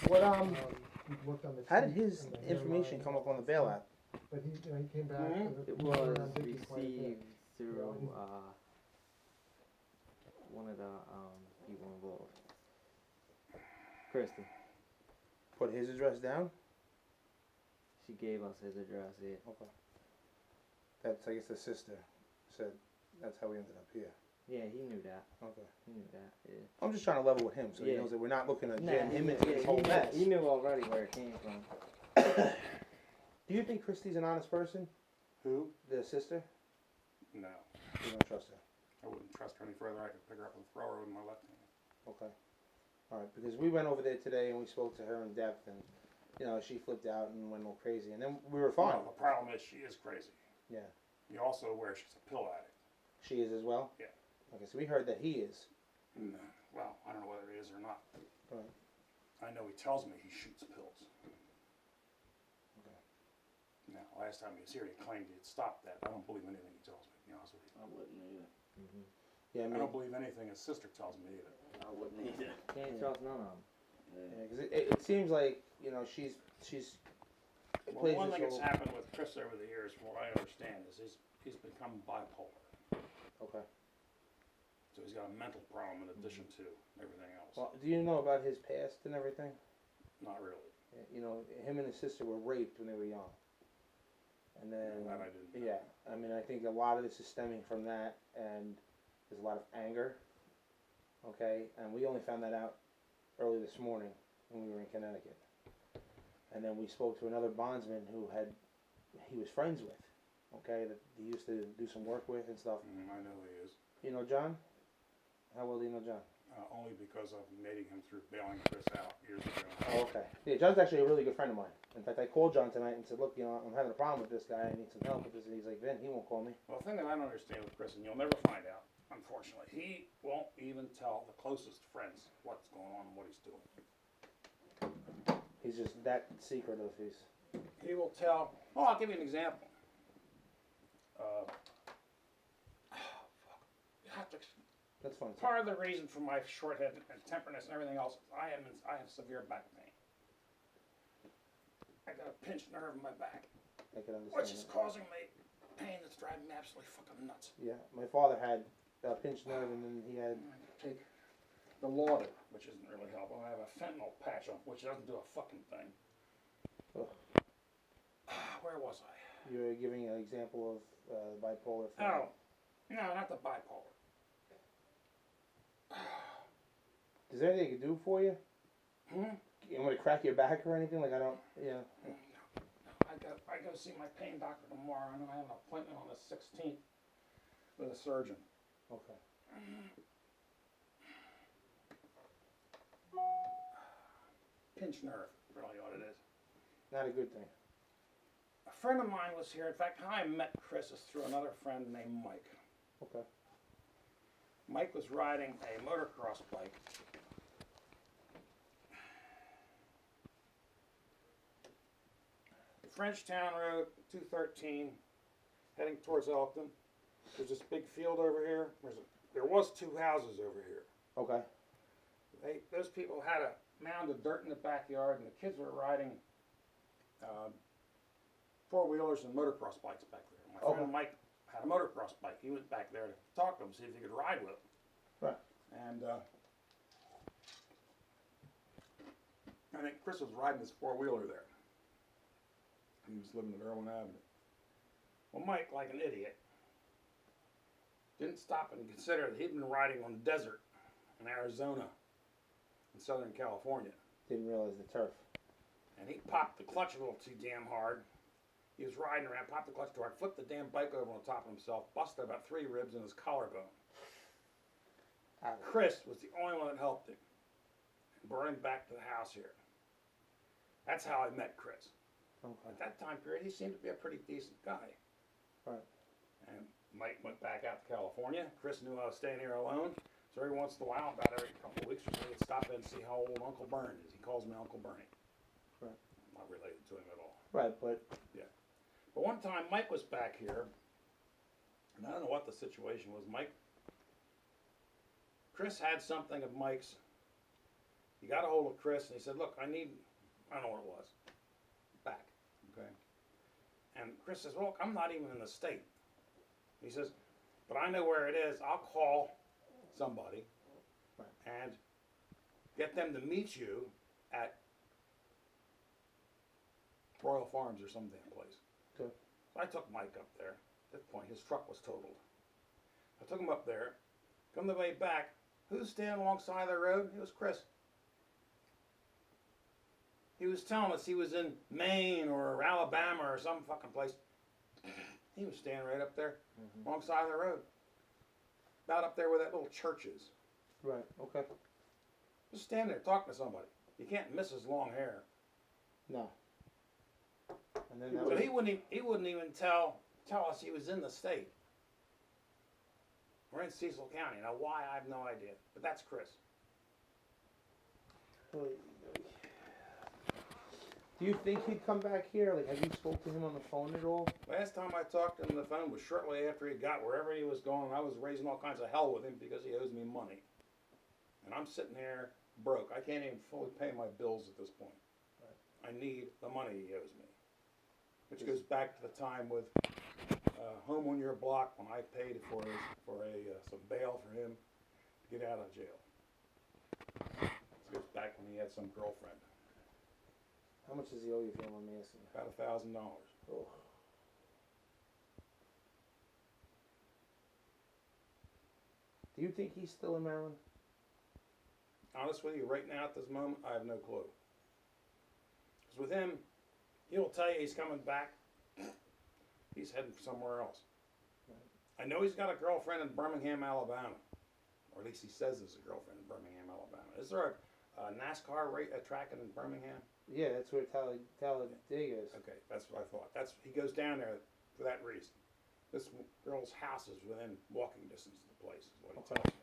What He'd worked on the how did teeth his and the information hairline come and up all on the that bail stuff. app? But he came back. It He went was around digging quite a bit. received through he's- one of the people involved. Christy. Put his address down? She gave us his address. Yeah. Okay. That's, I guess, the sister said that's how we ended up here. Yeah, he knew that. Okay. He knew that. Yeah. I'm just trying to level with him so he Yeah. knows that we're not looking to Nah, jam him into this he whole knew, mess. he knew already where it came from. Do you think Christy's an honest person? Who? The sister? No. You don't trust her? I wouldn't trust her any further. I could pick her up with a thrower in my left hand. Okay. All right, because we went over there today and we spoke to her in depth, and you know she flipped out and went all crazy, and then we were fine. Well, the problem is she is crazy. Yeah. You're also aware she's a pill addict. She is as well. Yeah. Okay, so we heard that he is. No. Well, I don't know whether he is or not. Right. I know he tells me he shoots pills. Okay. Now, last time he was here, he claimed he had stopped that. I don't believe anything he tells me, to be honest with you. I wouldn't either. Yeah, I I mean, don't believe anything his sister tells me either. I wouldn't either. Can't Yeah. trust none of them. yeah, 'cause it seems like you know she's. It Well, plays one this thing that's whole- happened with Chris over the years, from what I understand, is he's become bipolar. Okay. So he's got a mental problem in addition to everything else. Well, do you know about his past and everything? Not really. You know, him and his sister were raped when they were young. And then, That I didn't know. yeah, I mean, I think a lot of this is stemming from that, and there's a lot of anger. Okay, and we only found that out early this morning when we were in Connecticut. And then we spoke to another bondsman who he was friends with. Okay, that he used to do some work with and stuff. I know he is. You know John? How well do you know John? Only because of meeting him through bailing Chris out years ago. Oh, okay. Yeah, John's actually a really good friend of mine. In fact, I called John tonight and said, look, you know, I'm having a problem with this guy. I need some help with this. And he's like, Vin, he won't call me. Well, the thing that I don't understand with Chris, and you'll never find out, unfortunately, he won't even tell the closest friends what's going on and what he's doing. He's just that secretive. He will tell. Oh, I'll give you an example. You have to. That's fun. Part of the reason for my short-head and temperness and everything else, I have severe back pain. I got a pinched nerve in my back, I can understand. which is that. causing me pain that's driving me absolutely fucking nuts. Yeah, my father had a pinched nerve, and then he had. I take the Lauder, which isn't really helpful. I have a fentanyl patch on, which doesn't do a fucking thing. Ugh. Where was I? You were giving an example of bipolar. Thing. Oh, no, not the bipolar. Is there anything I can do for you? Hmm? You want me to crack your back or anything? Like I don't. Yeah. I go see my pain doctor tomorrow. I know I have an appointment on the 16th with a surgeon. Okay. Pinched nerve, really what it is. Not a good thing. A friend of mine was here. In fact, how I met Chris is through another friend named Mike. Okay. Mike was riding a motocross bike. Frenchtown Road, 213, heading towards Elkton. There's this big field over here. There was two houses over here. Okay. Those people had a mound of dirt in the backyard, and the kids were riding four-wheelers and motocross bikes back there. My friend Mike had a motocross bike. He went back there to talk to him, see if he could ride with him. Right. And I think Chris was riding his four-wheeler there. He was living at Irwin Avenue. Well, Mike, like an idiot, didn't stop and consider that he'd been riding on desert in Arizona in Southern California. Didn't realize the turf. And he popped the clutch a little too damn hard. He was riding around, popped the clutch too hard, flipped the damn bike over on top of himself, busted about 3 ribs in his collarbone. Chris was the only one that helped him and brought him back to the house here. That's how I met Chris. Okay. At that time period, he seemed to be a pretty decent guy. Right. And Mike went back out to California. Chris knew I was staying here alone. So every once in a while, about every couple of weeks or so, he'd stop in and see how old Uncle Bernie is. He calls me Uncle Bernie. Right. I'm not related to him at all. Right, but But one time, Mike was back here, and I don't know what the situation was. Chris had something of Mike's he got a hold of Chris and he said, look, I don't know what it was, back, okay? And Chris says, well, look, I'm not even in the state. He says, but I know where it is. I'll call somebody and get them to meet you at Royal Farms or some damn place. Okay. So I took Mike up there. At that point, his truck was totaled. I took him up there. Come the way back, who's standing alongside the road? It was Chris. He was telling us he was in Maine or Alabama or some fucking place. He was standing right up there alongside the road. About up there where that little church is. Right. Okay. Just standing there talking to somebody. You can't miss his long hair. No. And then that So was, he wouldn't even tell us he was in the state. We're in Cecil County. Now why, I have no idea. But that's Chris. do you think he'd come back here? Like, have you spoke to him on the phone at all? Last time I talked to him on the phone was shortly after he got wherever he was going. I was raising all kinds of hell with him because he owes me money. And I'm sitting here broke. I can't even fully pay my bills at this point. I need the money he owes me. Which goes back to the time with Home on Your Block when I paid for some bail for him to get out of jail. This goes back when he had some girlfriend. How much does he owe you, if you don't mind me asking? About $1,000. Oh. Do you think he's still in Maryland? Honest with you, right now at this moment, I have no clue. Because with him, he'll tell you he's coming back. He's heading somewhere else. I know he's got a girlfriend in Birmingham, Alabama. Or at least he says there's a girlfriend in Birmingham, Alabama. Is there a NASCAR track in Birmingham? Yeah, that's where Talladega is. Okay, that's what I thought. He goes down there for that reason. This girl's house is within walking distance of the place, is what he Okay. tells me.